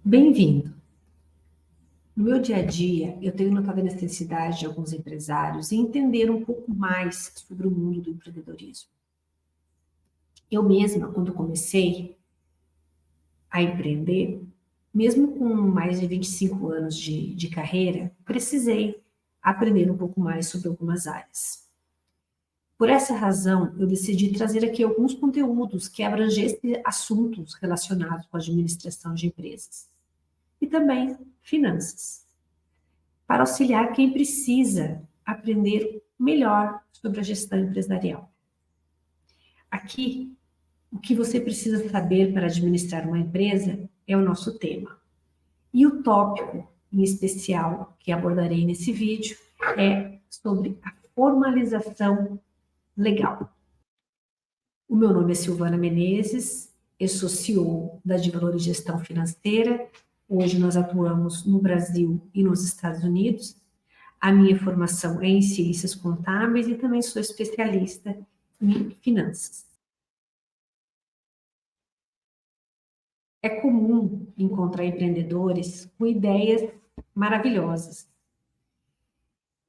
Bem-vindo! No meu dia a dia, eu tenho notado a necessidade de alguns empresários em entender um pouco mais sobre o mundo do empreendedorismo. Eu mesma, quando comecei a empreender, mesmo com mais de 25 anos de carreira, precisei aprender um pouco mais sobre algumas áreas. Por essa razão, eu decidi trazer aqui alguns conteúdos que abrangessem assuntos relacionados com a administração de empresas e também finanças, para auxiliar quem precisa aprender melhor sobre a gestão empresarial. Aqui, o que você precisa saber para administrar uma empresa é o nosso tema. E o tópico em especial que abordarei nesse vídeo é sobre a formalização legal. O meu nome é Silvana Menezes, eu sou CEO da De Valores Gestão Financeira. Hoje nós atuamos no Brasil e nos Estados Unidos. A minha formação é em ciências contábeis e também sou especialista em finanças. É comum encontrar empreendedores com ideias maravilhosas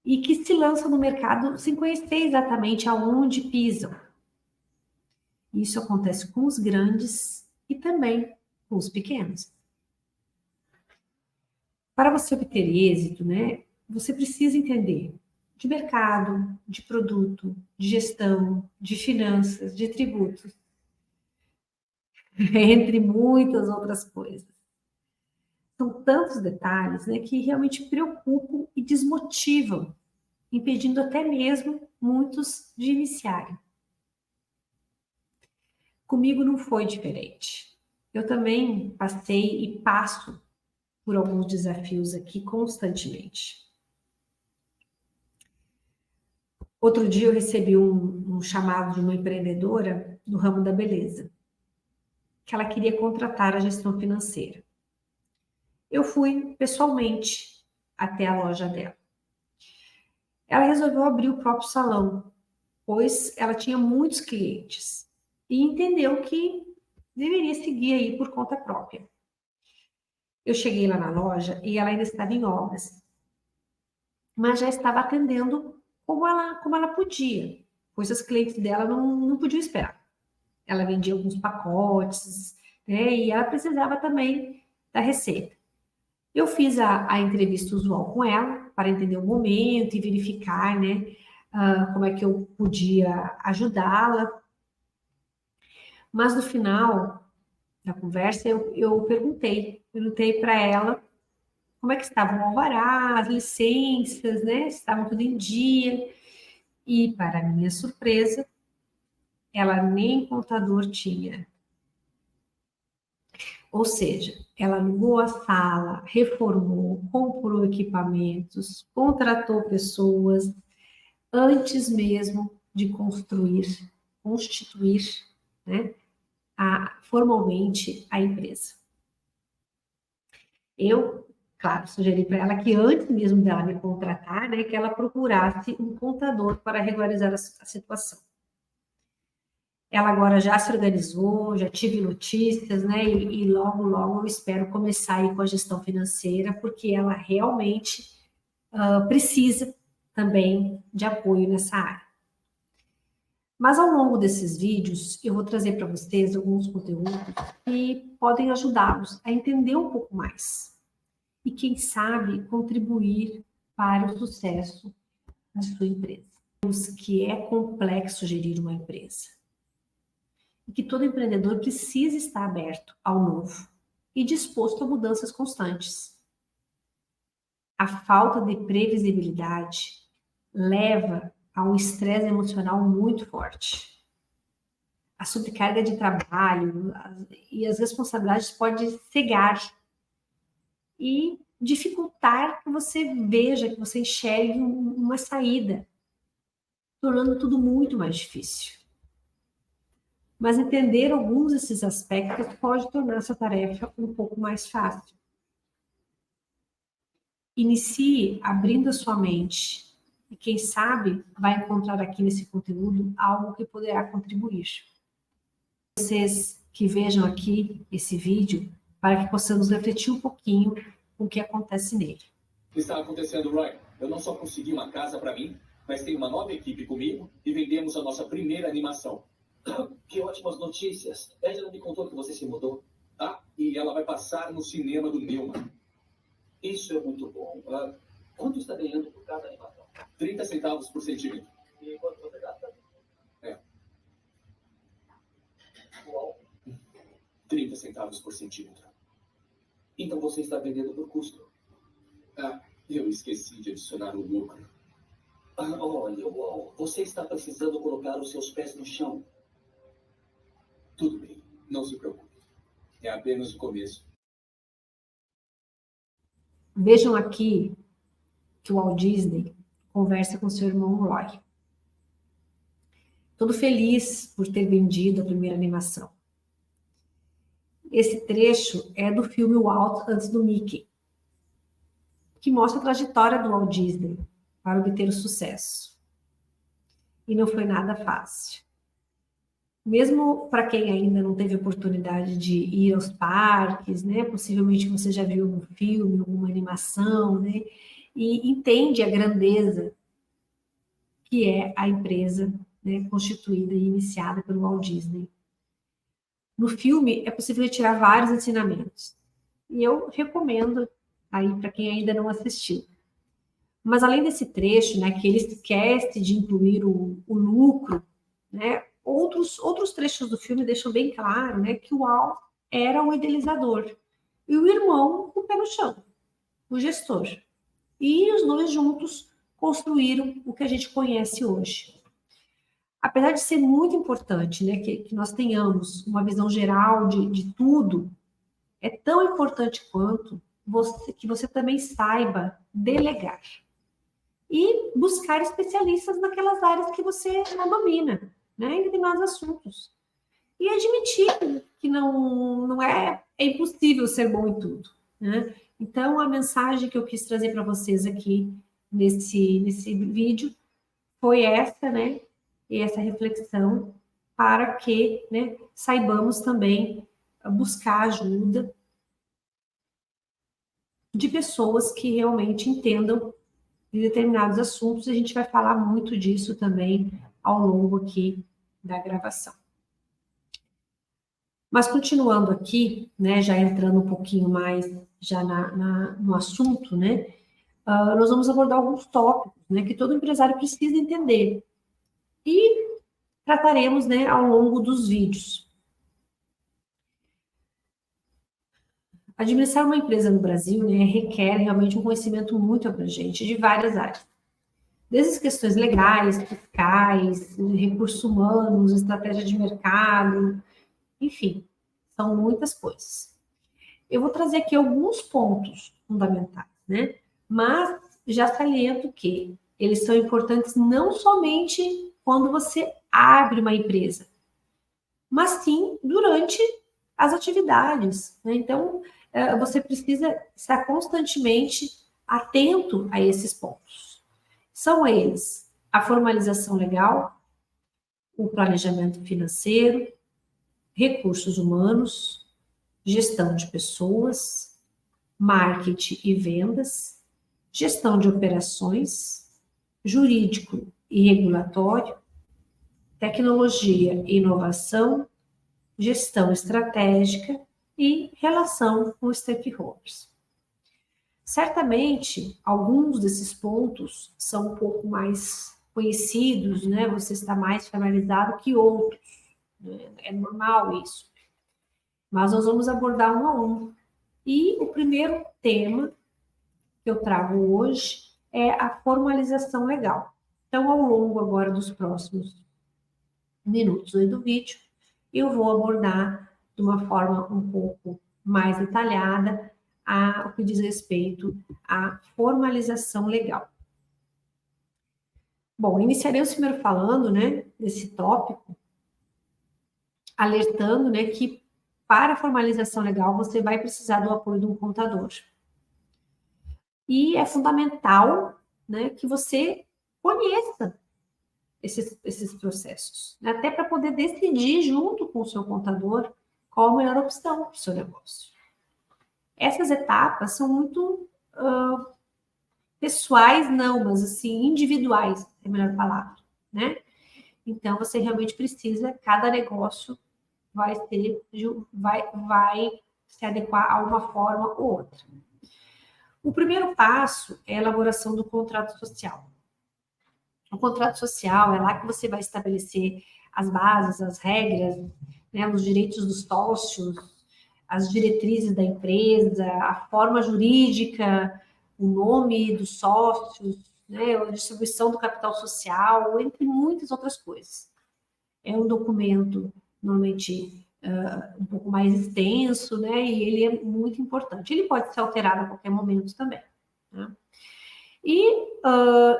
e que se lançam no mercado sem conhecer exatamente aonde pisam. Isso acontece com os grandes e também com os pequenos. Para você obter êxito, você precisa entender de mercado, de produto, de gestão, de finanças, de tributos, entre muitas outras coisas. São tantos detalhes, que realmente preocupam e desmotivam, impedindo até mesmo muitos de iniciarem. Comigo não foi diferente. Eu também passei e passo por alguns desafios aqui constantemente. Outro dia eu recebi um chamado de uma empreendedora do ramo da beleza, que ela queria contratar a gestão financeira. Eu fui pessoalmente até a loja dela. Ela resolveu abrir o próprio salão, pois ela tinha muitos clientes e entendeu que deveria seguir aí por conta própria. Eu cheguei lá na loja e ela ainda estava em obras, mas já estava atendendo como ela podia, pois os clientes dela não podiam esperar. Ela vendia alguns pacotes, e ela precisava também da receita. Eu fiz a entrevista usual com ela, para entender o momento e verificar, como é que eu podia ajudá-la. Mas no final da conversa, eu perguntei para ela como é que estavam o alvará, as licenças, se estavam tudo em dia. E, para minha surpresa, ela nem contador tinha. Ou seja, ela alugou a sala, reformou, comprou equipamentos, contratou pessoas antes mesmo de constituir, formalmente a empresa. Eu, claro, sugeri para ela que antes mesmo dela me contratar, que ela procurasse um contador para regularizar a situação. Ela agora já se organizou, já tive notícias, e logo, logo eu espero começar aí com a gestão financeira, porque ela realmente precisa também de apoio nessa área. Mas ao longo desses vídeos, eu vou trazer para vocês alguns conteúdos que podem ajudá-los a entender um pouco mais. E quem sabe contribuir para o sucesso da sua empresa. Que é complexo gerir uma empresa. E que todo empreendedor precisa estar aberto ao novo e disposto a mudanças constantes. A falta de previsibilidade leva a um estresse emocional muito forte. A sobrecarga de trabalho e as responsabilidades podem cegar e dificultar que você veja, que você enxergue uma saída, tornando tudo muito mais difícil. Mas entender alguns desses aspectos pode tornar essa tarefa um pouco mais fácil. Inicie abrindo a sua mente e, quem sabe, vai encontrar aqui nesse conteúdo algo que poderá contribuir. Vocês que vejam aqui esse vídeo para que possamos refletir um pouquinho com o que acontece nele. O que está acontecendo, Roy? Eu não só consegui uma casa para mim, mas tenho uma nova equipe comigo e vendemos a nossa primeira animação. Que ótimas notícias. Angela me contou que você se mudou. Ah, e ela vai passar no cinema do Newman. Isso é muito bom. Quanto está ganhando por cada animação? 30 centavos por centímetro. E quanto você gasta? 30 centavos por centímetro. Então você está vendendo por custo. Eu esqueci de adicionar o lucro. Olha, Wall, você está precisando colocar os seus pés no chão. Tudo bem, não se preocupe. É apenas o começo. Vejam aqui que o Walt Disney conversa com seu irmão Roy. Todo feliz por ter vendido a primeira animação. Esse trecho é do filme Walt antes do Mickey, que mostra a trajetória do Walt Disney para obter o sucesso. E não foi nada fácil. Mesmo para quem ainda não teve oportunidade de ir aos parques, né? Possivelmente você já viu um filme, alguma animação, né? E entende a grandeza que é a empresa, né, constituída e iniciada pelo Walt Disney. No filme é possível tirar vários ensinamentos. E eu recomendo aí para quem ainda não assistiu. Mas além desse trecho, né, que ele esquece de incluir o lucro, né, outros trechos do filme deixam bem claro, né, que o Walt era o idealizador e o irmão o pé no chão, o gestor. E os dois juntos construíram o que a gente conhece hoje. Apesar de ser muito importante, né, que nós tenhamos uma visão geral de tudo, é tão importante quanto que você também saiba delegar e buscar especialistas naquelas áreas que você não domina, né, em determinados assuntos. E admitir que não é impossível ser bom em tudo, né? Então, a mensagem que eu quis trazer para vocês aqui nesse vídeo foi essa, né? E essa reflexão para que, né, saibamos também buscar ajuda de pessoas que realmente entendam de determinados assuntos. A gente vai falar muito disso também ao longo aqui da gravação. Mas continuando aqui, né, já entrando um pouquinho mais já no assunto, né, nós vamos abordar alguns tópicos, né, que todo empresário precisa entender. E trataremos, né, ao longo dos vídeos. Administrar uma empresa no Brasil, né, requer realmente um conhecimento muito abrangente de várias áreas. Desde as questões legais, fiscais, recursos humanos, estratégia de mercado, enfim, são muitas coisas. Eu vou trazer aqui alguns pontos fundamentais, né? Mas já saliento que eles são importantes não somente quando você abre uma empresa, mas sim durante as atividades, né? Então, você precisa estar constantemente atento a esses pontos. São eles a formalização legal, o planejamento financeiro, recursos humanos, gestão de pessoas, marketing e vendas, gestão de operações, jurídico e regulatório, tecnologia e inovação, gestão estratégica e relação com stakeholders. Certamente, alguns desses pontos são um pouco mais conhecidos, né? Você está mais familiarizado que outros, né? É normal isso. Mas nós vamos abordar um a um. E o primeiro tema que eu trago hoje é a formalização legal. Então, ao longo agora dos próximos minutos aí do vídeo, eu vou abordar de uma forma um pouco mais detalhada o que diz respeito à formalização legal. Bom, iniciaremos primeiro falando, né, desse tópico, alertando, né, que para a formalização legal você vai precisar do apoio de um contador. E é fundamental, né, que você conheça esses processos, né, até para poder decidir junto com o seu contador qual a melhor opção para o seu negócio. Essas etapas são muito pessoais, não, mas assim, individuais, é a melhor palavra, né? Então, você realmente precisa, cada negócio vai se adequar a uma forma ou outra. O primeiro passo é a elaboração do contrato social. O contrato social é lá que você vai estabelecer as bases, as regras, né, os direitos dos sócios, as diretrizes da empresa, a forma jurídica, o nome dos sócios, né, a distribuição do capital social, entre muitas outras coisas. É um documento, normalmente, um pouco mais extenso, né, e ele é muito importante. Ele pode ser alterado a qualquer momento também, né? E,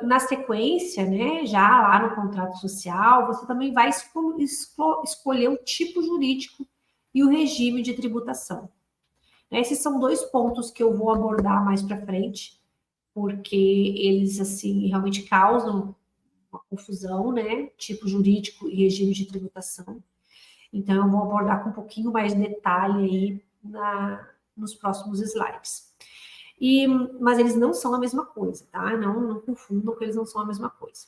na sequência, né, já lá no contrato social, você também vai escolher o tipo jurídico e o regime de tributação. Esses são 2 pontos que eu vou abordar mais para frente, porque eles, assim, realmente causam uma confusão, né? Tipo jurídico e regime de tributação. Então, eu vou abordar com um pouquinho mais de detalhe aí nos próximos slides. Mas eles não são a mesma coisa, tá? Não confundam que eles não são a mesma coisa.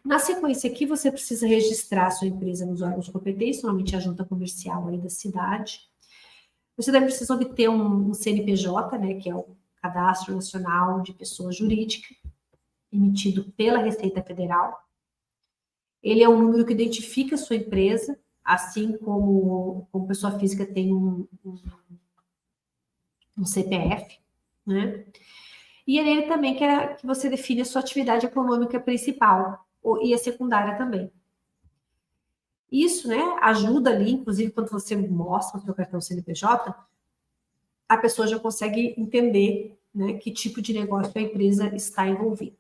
Na sequência aqui, você precisa registrar a sua empresa nos órgãos competentes, normalmente a junta comercial aí da cidade. Você também precisa obter um CNPJ, né, que é o Cadastro Nacional de Pessoa Jurídica, emitido pela Receita Federal. Ele é um número que identifica a sua empresa, assim como pessoa física tem um CPF, né? E é nele também que você define a sua atividade econômica principal e a secundária também. Isso, né, ajuda ali, inclusive quando você mostra o seu cartão CNPJ, a pessoa já consegue entender, né, que tipo de negócio a empresa está envolvida.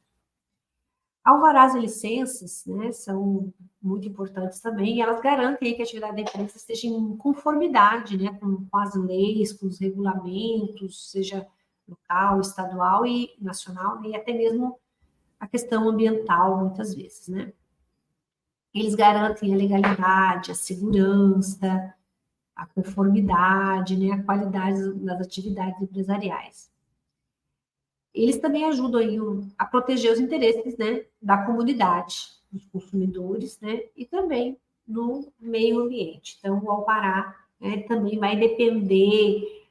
Alvarás e licenças, né, são muito importantes também, e elas garantem que a atividade da empresa esteja em conformidade, né, com as leis, com os regulamentos, seja local, estadual e nacional, e até mesmo a questão ambiental, muitas vezes, né. Eles garantem a legalidade, a segurança, a conformidade, né, a qualidade das atividades empresariais. Eles também ajudam aí a proteger os interesses, né, da comunidade, dos consumidores, né, e também no meio ambiente. Então, o alvará, né, também vai depender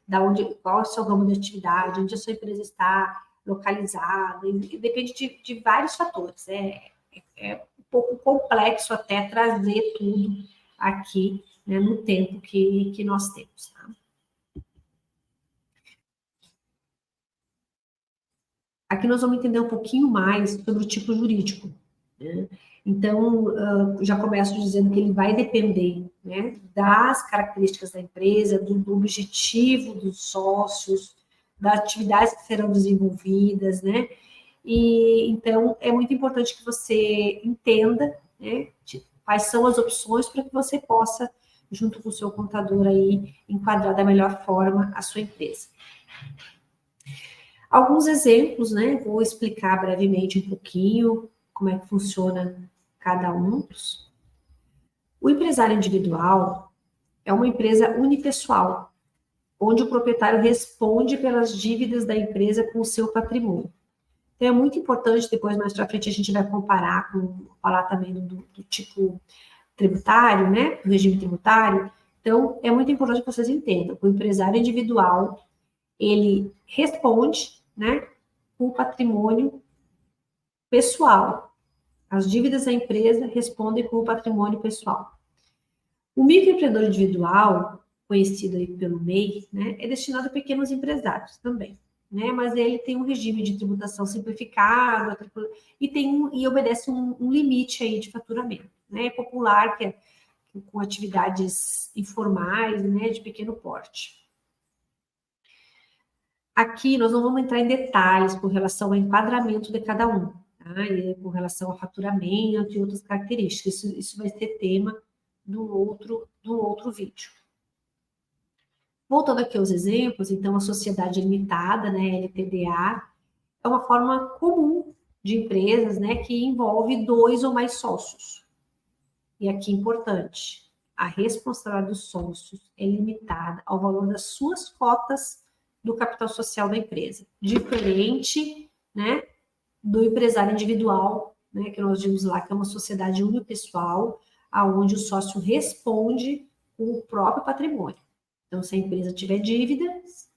qual é o seu ramo de atividade, onde a sua empresa está localizada, e depende de vários fatores. É um pouco complexo até trazer tudo aqui, né, no tempo que nós temos, tá? Aqui nós vamos entender um pouquinho mais sobre o tipo jurídico, né? Então, já começo dizendo que ele vai depender, né, das características da empresa, do objetivo dos sócios, das atividades que serão desenvolvidas, né? E então é muito importante que você entenda, né, quais são as opções para que você possa, junto com o seu contador aí, enquadrar da melhor forma a sua empresa. Alguns exemplos, né? Vou explicar brevemente um pouquinho como é que funciona cada um. O empresário individual é uma empresa unipessoal, onde o proprietário responde pelas dívidas da empresa com o seu patrimônio. Então, é muito importante, depois, mais para frente, a gente vai falar também do tipo tributário, né? Do regime tributário. Então, é muito importante que vocês entendam que o empresário individual, ele responde, né, com o patrimônio pessoal. As dívidas da empresa respondem com o patrimônio pessoal. O microempreendedor individual, conhecido aí pelo MEI, né, é destinado a pequenos empresários também, né, mas ele tem um regime de tributação simplificado e obedece um limite aí de faturamento, né, popular, que é com atividades informais, né, de pequeno porte. Aqui nós não vamos entrar em detalhes com relação ao enquadramento de cada um, tá? E com relação ao faturamento e outras características. Isso vai ser tema do outro vídeo. Voltando aqui aos exemplos, então, a sociedade limitada, né, LTDA, é uma forma comum de empresas, né, que envolve 2 ou mais sócios. E aqui importante, a responsabilidade dos sócios é limitada ao valor das suas cotas do capital social da empresa, diferente, né, do empresário individual, né, que nós vimos lá, que é uma sociedade unipessoal, aonde o sócio responde com o próprio patrimônio. Então, se a empresa tiver dívidas,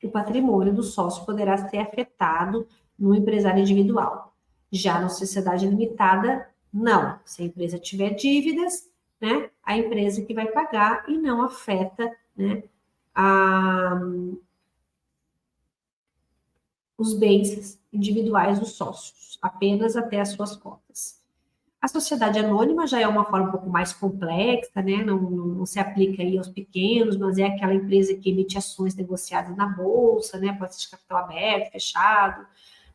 o patrimônio do sócio poderá ser afetado no empresário individual. Já na sociedade limitada, não. Se a empresa tiver dívidas, né, a empresa que vai pagar e não afeta, né, os bens individuais dos sócios, apenas até as suas cotas. A sociedade anônima já é uma forma um pouco mais complexa, né? Não se aplica aí aos pequenos, mas é aquela empresa que emite ações negociadas na bolsa, né? Pode ser de capital aberto, fechado,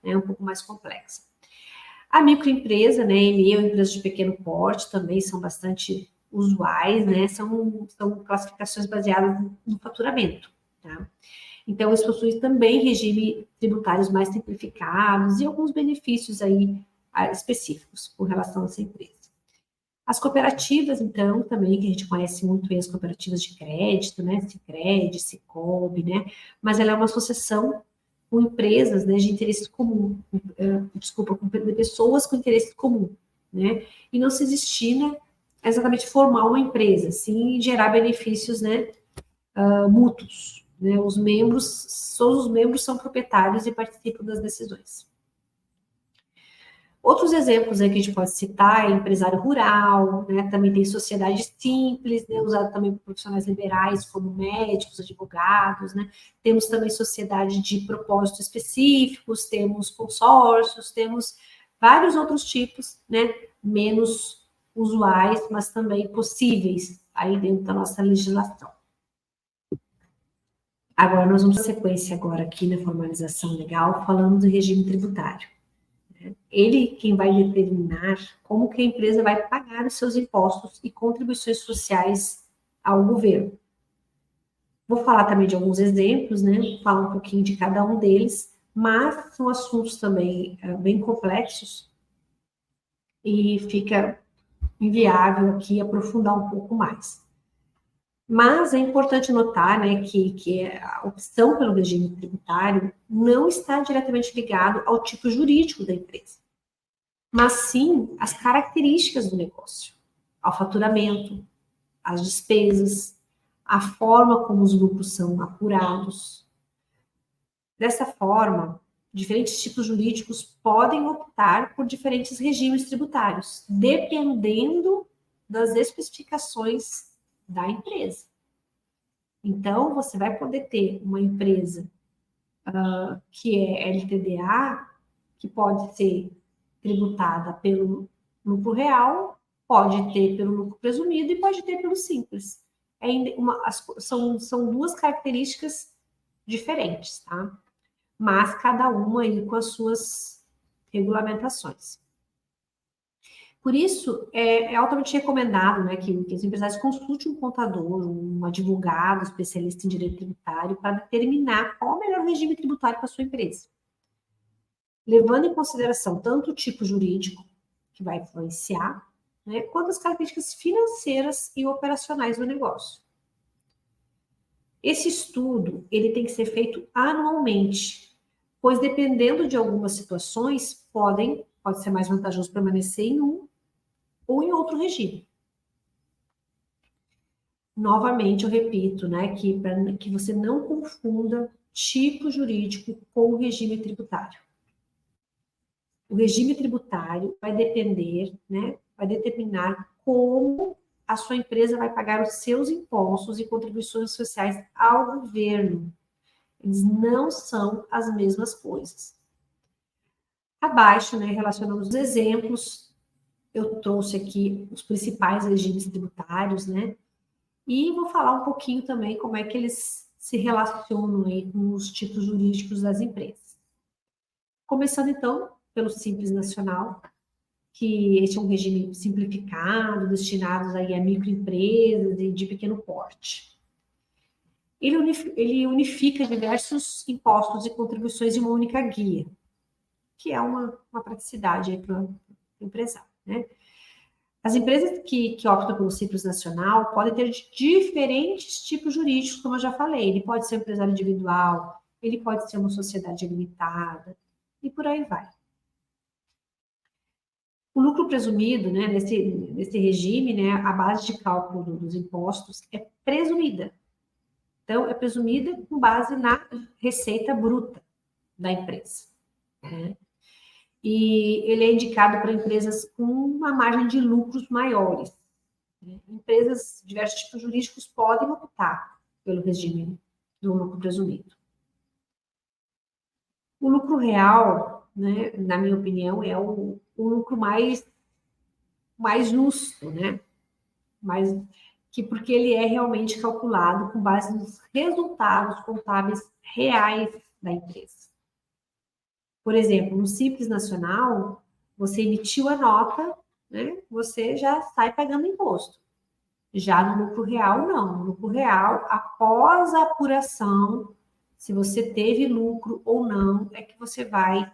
né? Um pouco mais complexa. A microempresa, né? MEI ou empresas de pequeno porte também são bastante usuais, né? São classificações baseadas no faturamento, tá? Então, eles possuem também regime tributários mais simplificados e alguns benefícios aí específicos com relação a essa empresa. As cooperativas, então, também, que a gente conhece muito bem as cooperativas de crédito, né? Sicredi, Sicob, né? Mas ela é uma associação com empresas, né, de interesse comum, com pessoas com interesse comum, né? E não se destina a exatamente formar uma empresa, sim gerar benefícios, né, mútuos. Né, todos os membros são proprietários e participam das decisões. Outros exemplos aí que a gente pode citar é empresário rural, né, também tem sociedade simples, né, usado também por profissionais liberais, como médicos, advogados, né, temos também sociedade de propósitos específicos, temos consórcios, temos vários outros tipos, né, menos usuais, mas também possíveis aí dentro da nossa legislação. Agora, nós vamos sequência agora aqui na formalização legal, falando do regime tributário. Ele quem vai determinar como que a empresa vai pagar os seus impostos e contribuições sociais ao governo. Vou falar também de alguns exemplos, né? Vou falar um pouquinho de cada um deles, mas são assuntos também bem complexos e fica inviável aqui aprofundar um pouco mais. Mas é importante notar, né, que a opção pelo regime tributário não está diretamente ligado ao tipo jurídico da empresa, mas sim às características do negócio, ao faturamento, às despesas, à forma como os lucros são apurados. Dessa forma, diferentes tipos jurídicos podem optar por diferentes regimes tributários, dependendo das especificações da empresa. Então, você vai poder ter uma empresa que é LTDA, que pode ser tributada pelo lucro real, pode ter pelo lucro presumido e pode ter pelo simples. São duas características diferentes, tá? Mas cada uma aí com as suas regulamentações. Por isso, é altamente recomendado, né, que os empresários consultem um contador, um advogado especialista em direito tributário para determinar qual é o melhor regime tributário para a sua empresa, levando em consideração tanto o tipo jurídico, que vai influenciar, né, quanto as características financeiras e operacionais do negócio. Esse estudo, ele tem que ser feito anualmente, pois dependendo de algumas situações, pode ser mais vantajoso permanecer em um ou em outro regime. Novamente, eu repito, né, que você não confunda tipo jurídico com o regime tributário. O regime tributário vai depender, né, vai determinar como a sua empresa vai pagar os seus impostos e contribuições sociais ao governo. Eles não são as mesmas coisas. Abaixo, né, relacionamos os exemplos. Eu trouxe aqui os principais regimes tributários, né? E vou falar um pouquinho também como é que eles se relacionam aí com os tipos jurídicos das empresas. Começando, então, pelo Simples Nacional, que este é um regime simplificado, destinado aí a microempresas e de pequeno porte. Ele unifica diversos impostos e contribuições em uma única guia, que é uma praticidade aí para o empresário, né? As empresas que optam pelo Simples Nacional podem ter diferentes tipos jurídicos, como eu já falei. Ele pode ser um empresário individual, ele pode ser uma sociedade limitada, e por aí vai. O lucro presumido, né, nesse regime, né, a base de cálculo dos impostos é presumida. Então, é presumida com base na receita bruta da empresa, né? E ele é indicado para empresas com uma margem de lucros maiores, né? Empresas de diversos tipos jurídicos podem optar pelo regime do lucro presumido. O lucro real, né, na minha opinião, é o lucro mais justo, né? Porque ele é realmente calculado com base nos resultados contábeis reais da empresa. Por exemplo, no Simples Nacional, você emitiu a nota, né? Você já sai pagando imposto. Já no lucro real, não. No lucro real, após a apuração, se você teve lucro ou não, é que você vai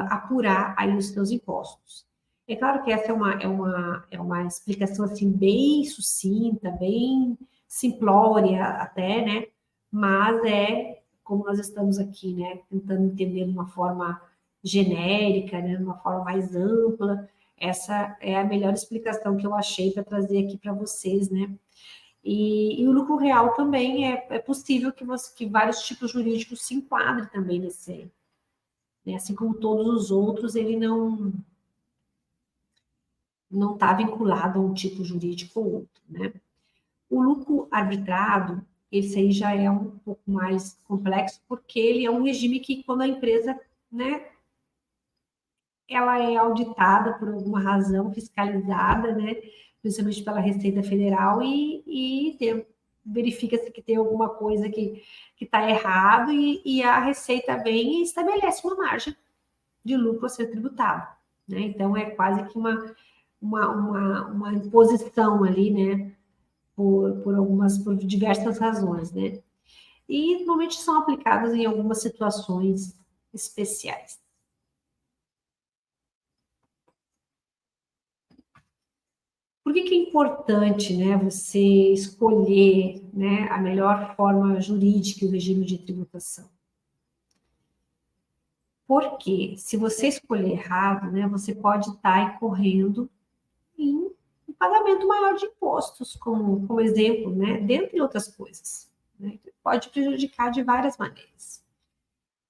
apurar aí os seus impostos. É claro que essa é uma explicação assim bem sucinta, bem simplória até, né? Mas como nós estamos aqui, né, tentando entender de uma forma genérica, né, de uma forma mais ampla, essa é a melhor explicação que eu achei para trazer aqui para vocês, né? E o lucro real também é possível que vários tipos jurídicos se enquadrem também nesse, né? Assim como todos os outros, ele não está vinculado a um tipo jurídico ou outro, né? O lucro arbitrado, esse aí já é um pouco mais complexo, porque ele é um regime que, quando a empresa, né, ela é auditada por alguma razão, fiscalizada, né, principalmente pela Receita Federal, verifica-se que tem alguma coisa que está errado, e a Receita vem e estabelece uma margem de lucro a ser tributado, né? Então, é quase que uma imposição ali, né, por diversas razões, né? E normalmente são aplicadas em algumas situações especiais. Por que é importante, né, você escolher, né, a melhor forma jurídica e o regime de tributação? Porque se você escolher errado, né, você pode estar incorrendo em um pagamento maior de impostos, como exemplo, né, dentre outras coisas, né? Pode prejudicar de várias maneiras.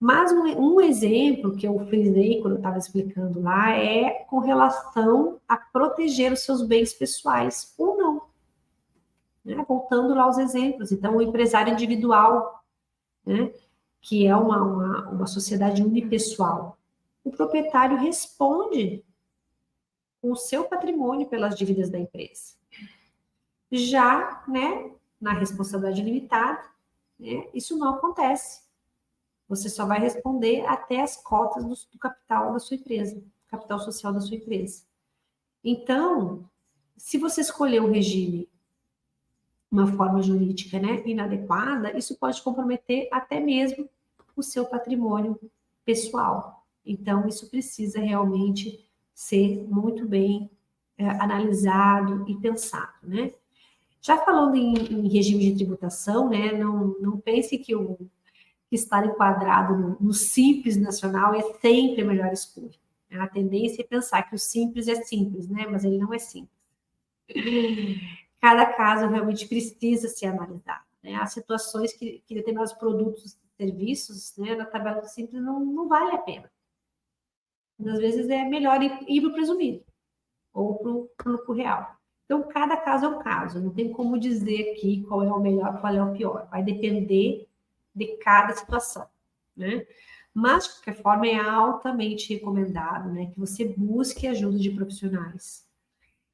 Mas um exemplo que eu frisei quando eu estava explicando lá é com relação a proteger os seus bens pessoais ou não, né? Voltando lá aos exemplos. Então, o empresário individual, né, que é uma sociedade unipessoal, o proprietário responde com o seu patrimônio pelas dívidas da empresa. Já, né, na responsabilidade limitada, né, isso não acontece. Você só vai responder até as cotas do capital da sua empresa, capital social da sua empresa. Então, se você escolher um regime, uma forma jurídica, né, inadequada, isso pode comprometer até mesmo o seu patrimônio pessoal. Então, isso precisa realmente ser muito bem analisado e pensado, né? Já falando em regime de tributação, né, não pense que estar enquadrado no Simples Nacional é sempre a melhor escolha. A tendência é pensar que o simples é simples, né, mas ele não é simples. Cada caso realmente precisa ser analisado, né? Há situações que determinados produtos e serviços, né, na tabela do simples não vale a pena. Às vezes é melhor ir para o presumido ou para o lucro real. Então, cada caso é um caso, não tem como dizer aqui qual é o melhor, qual é o pior. Vai depender de cada situação, né? Mas, de qualquer forma, é altamente recomendado, né, que você busque ajuda de profissionais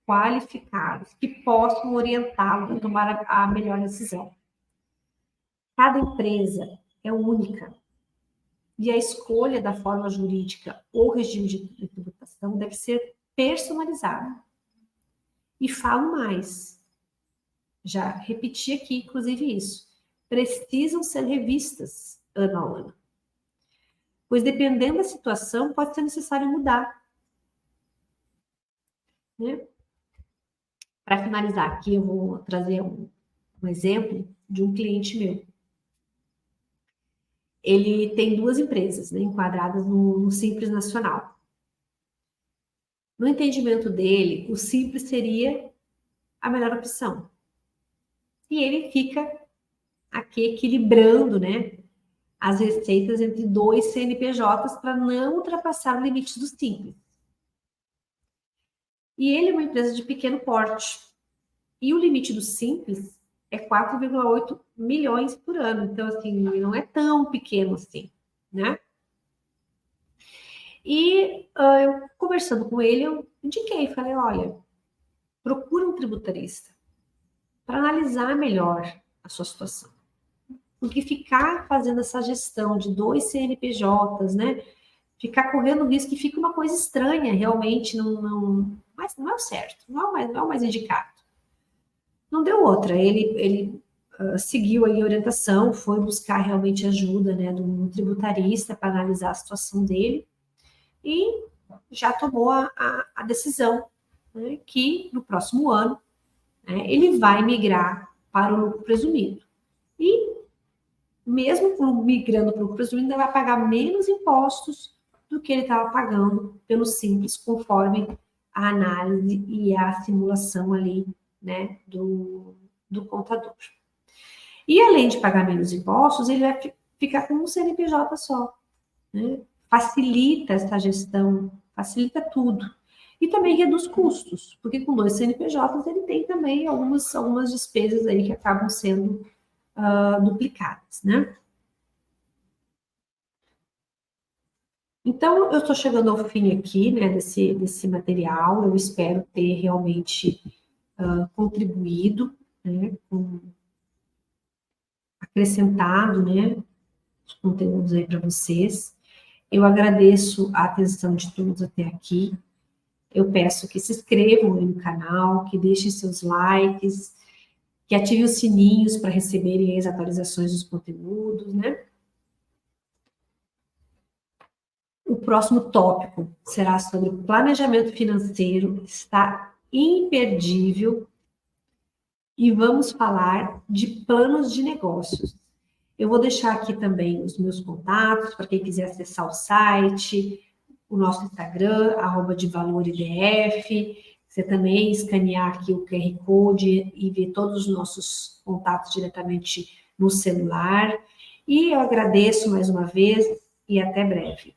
qualificados que possam orientá-lo a tomar a melhor decisão. Cada empresa é única e a escolha da forma jurídica ou regime de tributação deve ser personalizada. E falo mais, já repeti aqui, inclusive, isso. Precisam ser revistas ano a ano. Pois, dependendo da situação, pode ser necessário mudar, né? Para finalizar aqui, eu vou trazer um exemplo de um cliente meu. Ele tem 2 empresas, né, enquadradas no Simples Nacional. No entendimento dele, o Simples seria a melhor opção. E ele fica aqui equilibrando, né, as receitas entre 2 CNPJs para não ultrapassar o limite do Simples. E ele é uma empresa de pequeno porte. E o limite do Simples é 4,8 milhões por ano. Então, assim, não é tão pequeno assim, né? E eu, conversando com ele, eu indiquei, falei, olha, procura um tributarista para analisar melhor a sua situação. Porque ficar fazendo essa gestão de 2 CNPJs, né? Ficar correndo risco que fica uma coisa estranha, realmente, mas não é o certo, não é o mais indicado. Não deu outra, ele seguiu aí a orientação, foi buscar realmente ajuda, né, do tributarista para analisar a situação dele e já tomou a decisão, né, que no próximo ano, né, ele vai migrar para o lucro presumido. E mesmo migrando para o lucro presumido, ainda vai pagar menos impostos do que ele estava pagando pelo Simples, conforme a análise e a simulação ali, né, do contador. E além de pagar menos impostos, ele vai ficar com um CNPJ só, né? Facilita essa gestão, facilita tudo. E também reduz custos, porque com 2 CNPJs ele tem também algumas despesas aí que acabam sendo duplicadas, né? Então, eu estou chegando ao fim aqui, né, desse material. Eu espero ter realmente contribuído, né, acrescentado, né, os conteúdos aí para vocês. Eu agradeço a atenção de todos até aqui. Eu peço que se inscrevam no canal, que deixem seus likes, que ativem os sininhos para receberem as atualizações dos conteúdos, né? O próximo tópico será sobre planejamento financeiro, está imperdível, e vamos falar de planos de negócios. Eu vou deixar aqui também os meus contatos, para quem quiser acessar o site, o nosso Instagram, @devaloridf. Você também escanear aqui o QR Code e ver todos os nossos contatos diretamente no celular. E eu agradeço mais uma vez e até breve.